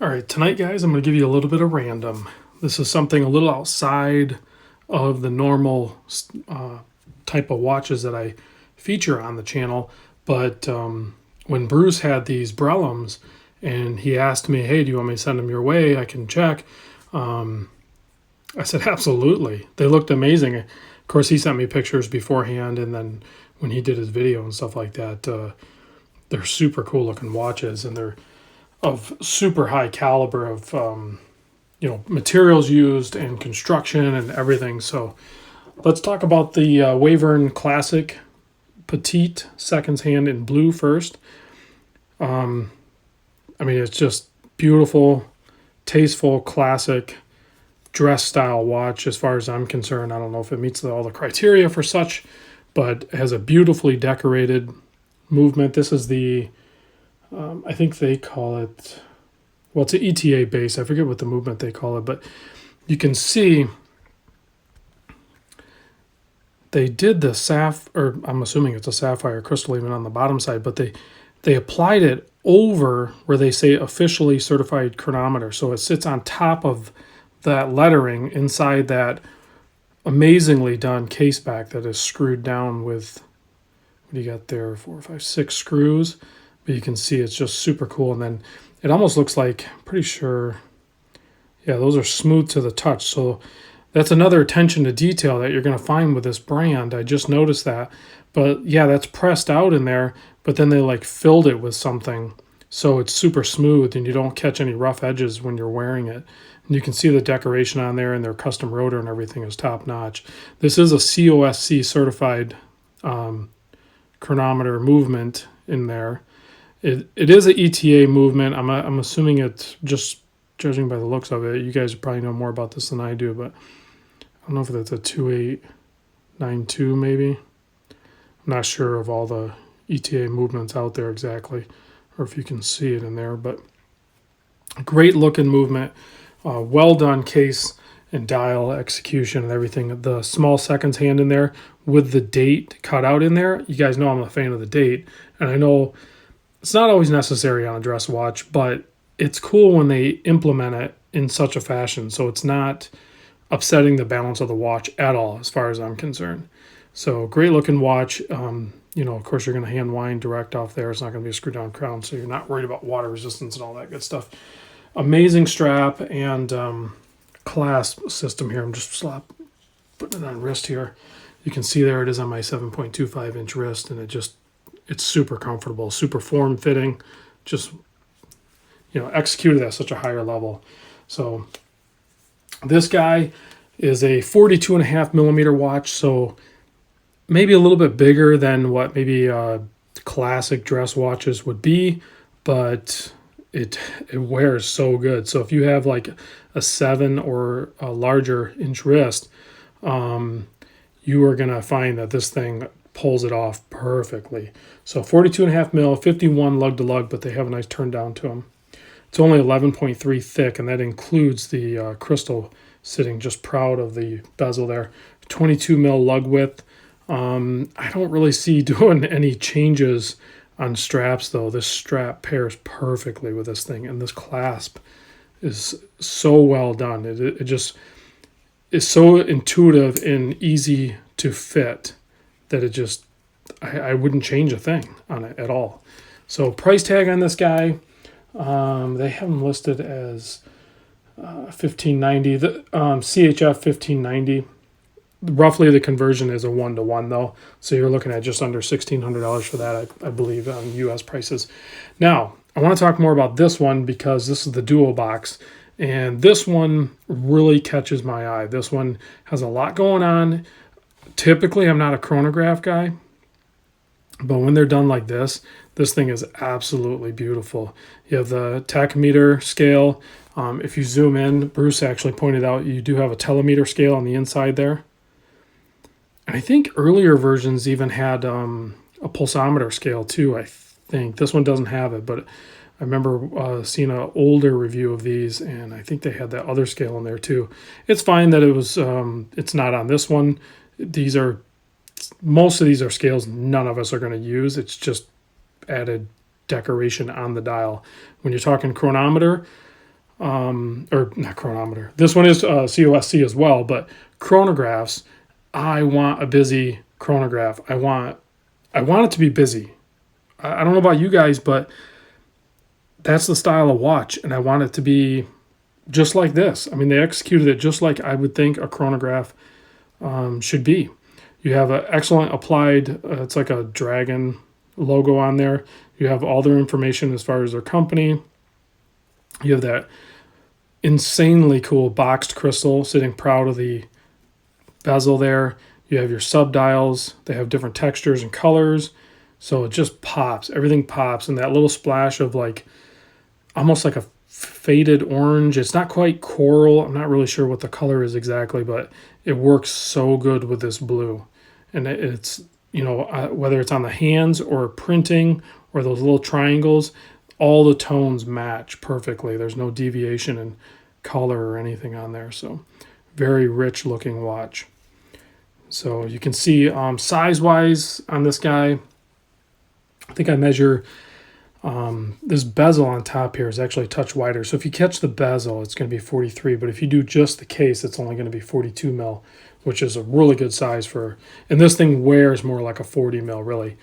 All right, tonight, guys, I'm going to give you a little bit of random. This is something a little outside of the normal type of watches that I feature on the channel. But when Bruce had these Brellums and he asked me, hey, do you want me to send them your way? I can check. I said, absolutely. They looked amazing. Of course, he sent me pictures beforehand, and then when he did his video and stuff like that, they're super cool looking watches, and they're of super high caliber of materials used and construction and everything. So let's talk about the Wavern Classic Petite seconds hand in blue first. It's just beautiful, tasteful, classic dress style watch as far as I'm concerned. I don't know if it meets all the criteria for such, but it has a beautifully decorated movement. This is the I think they call it, well, it's an ETA base. I forget what the movement they call it, but you can see they did the or I'm assuming it's a sapphire crystal even on the bottom side, but they applied it over where they say officially certified chronometer. So it sits on top of that lettering inside that amazingly done case back that is screwed down with, what do you got there, 4, 5, 6 screws. But you can see it's just super cool. And then it almost looks like, pretty sure, yeah, those are smooth to the touch. So that's another attention to detail that you're going to find with this brand. I just noticed that. But yeah, that's pressed out in there, but then they like filled it with something. So it's super smooth and you don't catch any rough edges when you're wearing it. And you can see the decoration on there, and their custom rotor and everything is top notch. This is a COSC certified chronometer movement in there. It is an ETA movement. I'm assuming it's, just judging by the looks of it, you guys probably know more about this than I do, but I don't know if that's a 2892 maybe. I'm not sure of all the ETA movements out there exactly, or if you can see it in there, but great looking movement, well done case and dial execution and everything. The small seconds hand in there with the date cut out in there. You guys know I'm a fan of the date, and I know it's not always necessary on a dress watch, but it's cool when they implement it in such a fashion so it's not upsetting the balance of the watch at all as far as I'm concerned. So great looking watch. Of course, you're going to hand wind direct off there. It's not going to be a screw down crown, so you're not worried about water resistance and all that good stuff. Amazing strap and clasp system here. I'm just putting it on wrist here. You can see there it is on my 7.25 inch wrist, and it's super comfortable, super form fitting, just executed at such a higher level. So this guy is a 42.5 millimeter watch, so maybe a little bit bigger than what maybe classic dress watches would be, but it wears so good. So if you have like a 7 or a larger inch wrist, you are gonna find that this thing pulls it off perfectly. So 42.5 mil, 51 lug to lug, but they have a nice turn down to them. It's only 11.3 thick, and that includes the crystal sitting just proud of the bezel there. 22 mil lug width. I don't really see doing any changes on straps though. This strap pairs perfectly with this thing, and this clasp is so well done. It just is so intuitive and easy to fit that I wouldn't change a thing on it at all. So price tag on this guy, they have them listed as $1590. The CHF $1590. Roughly the conversion is a 1-to-1 though, so you're looking at just under $1,600 for that, I believe, on U.S. prices. Now I want to talk more about this one because this is the duo box, and this one really catches my eye. This one has a lot going on. Typically, I'm not a chronograph guy, but when they're done like this thing is absolutely beautiful. You have the tachometer scale. If you zoom in, Bruce actually pointed out you do have a telemeter scale on the inside there. And I think earlier versions even had a pulsometer scale too, I think. This one doesn't have it, but I remember seeing an older review of these, and I think they had that other scale in there too. It's fine that it's not on this one. Most of these are scales none of us are going to use. It's just added decoration on the dial. When you're talking chronometer, or not chronometer. This one is COSC as well, but chronographs. I want a busy chronograph. I want it to be busy. I don't know about you guys, but that's the style of watch, and I want it to be just like this. I mean, they executed it just like I would think a chronograph should be. You have an excellent applied, it's like a dragon logo on there. You have all their information as far as their company. You have that insanely cool boxed crystal sitting proud of the bezel there. You have your subdials. They have different textures and colors. So it just pops. Everything pops. And that little splash of like, almost like a faded orange. It's not quite coral. I'm not really sure what the color is exactly, but it works so good with this blue. And it's, whether it's on the hands or printing or those little triangles, all the tones match perfectly. There's no deviation in color or anything on there. So very rich looking watch. So you can see size wise on this guy, I think I measure this bezel on top here is actually a touch wider. So if you catch the bezel, it's going to be 43. But if you do just the case, it's only going to be 42 mil, which is a really good size for, and this thing wears more like a 40 mil really.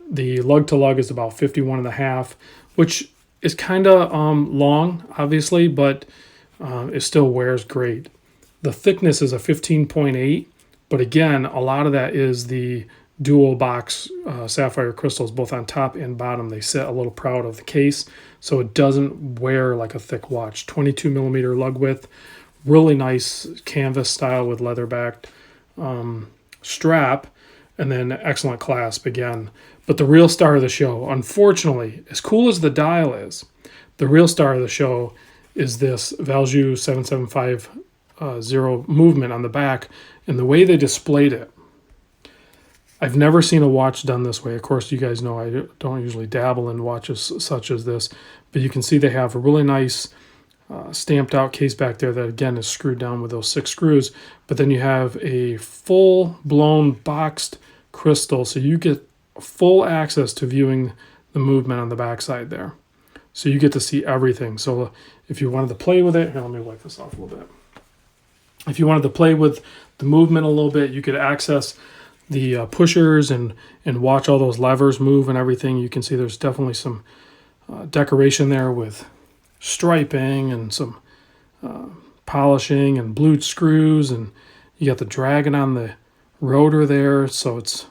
The lug to lug is about 51 and a half, which is kind of long, obviously, but it still wears great. The thickness is a 15.8, but again, a lot of that is the dual box sapphire crystals, both on top and bottom. They sit a little proud of the case, so it doesn't wear like a thick watch. 22 millimeter lug width, really nice canvas style with leather backed strap, and then excellent clasp again. But the real star of the show, unfortunately, as cool as the dial is, the real star of the show is this Valjoux 7750 movement on the back, and the way they displayed it. I've never seen a watch done this way. Of course, you guys know I don't usually dabble in watches such as this, but you can see they have a really nice stamped out case back there that again is screwed down with those 6 screws, but then you have a full blown boxed crystal, so you get full access to viewing the movement on the backside there. So you get to see everything. So if you wanted to play with it, here, let me wipe this off a little bit. If you wanted to play with the movement a little bit, you could access the pushers and watch all those levers move and everything. You can see there's definitely some decoration there with striping and some polishing and blued screws, and you got the dragon on the rotor there, so it's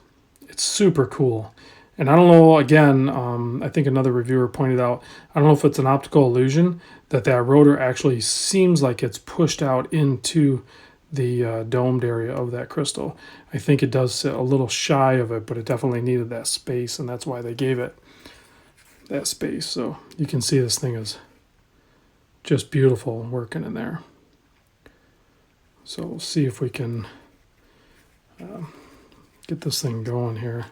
super cool. And I don't know, again, I think another reviewer pointed out, I don't know if it's an optical illusion that rotor actually seems like it's pushed out into the domed area of that crystal. I think it does sit a little shy of it, but it definitely needed that space, and that's why they gave it that space. So you can see this thing is just beautiful working in there. So we'll see if we can get this thing going here.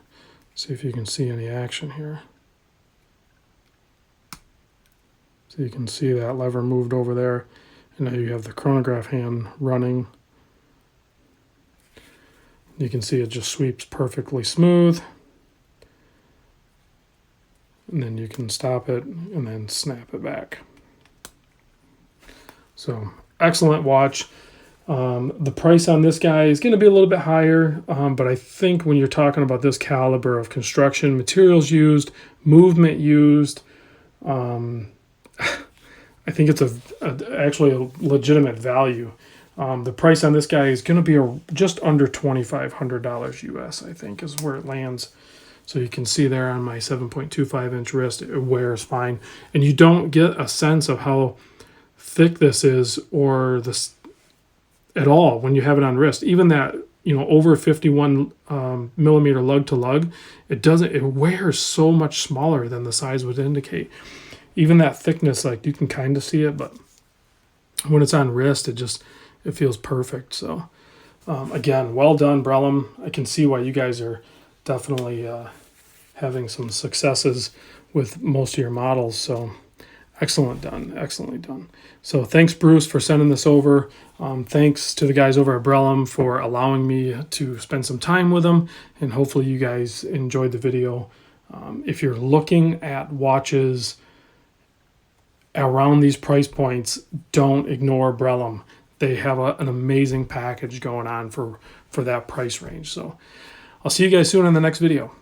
See if you can see any action here. So you can see that lever moved over there, and now you have the chronograph hand running. You can see it just sweeps perfectly smooth. And then you can stop it and then snap it back. So excellent watch. The price on this guy is going to be a little bit higher, but I think when you're talking about this caliber of construction, materials used, movement used, I think it's actually a legitimate value. The price on this guy is going to be just under $2,500 US, I think, is where it lands. So you can see there on my 7.25 inch wrist, it wears fine. And you don't get a sense of how thick this is or this at all when you have it on wrist. Even that, over 51 millimeter lug to lug, it wears so much smaller than the size would indicate. Even that thickness, like you can kind of see it, but when it's on wrist, it feels perfect. So again, well done, Brellum. I can see why you guys are definitely having some successes with most of your models. So excellently done. So thanks, Bruce, for sending this over. Thanks to the guys over at Brellum for allowing me to spend some time with them, and hopefully you guys enjoyed the video. If you're looking at watches around these price points, don't ignore Brellum. They have an amazing package going on for that price range. So I'll see you guys soon in the next video.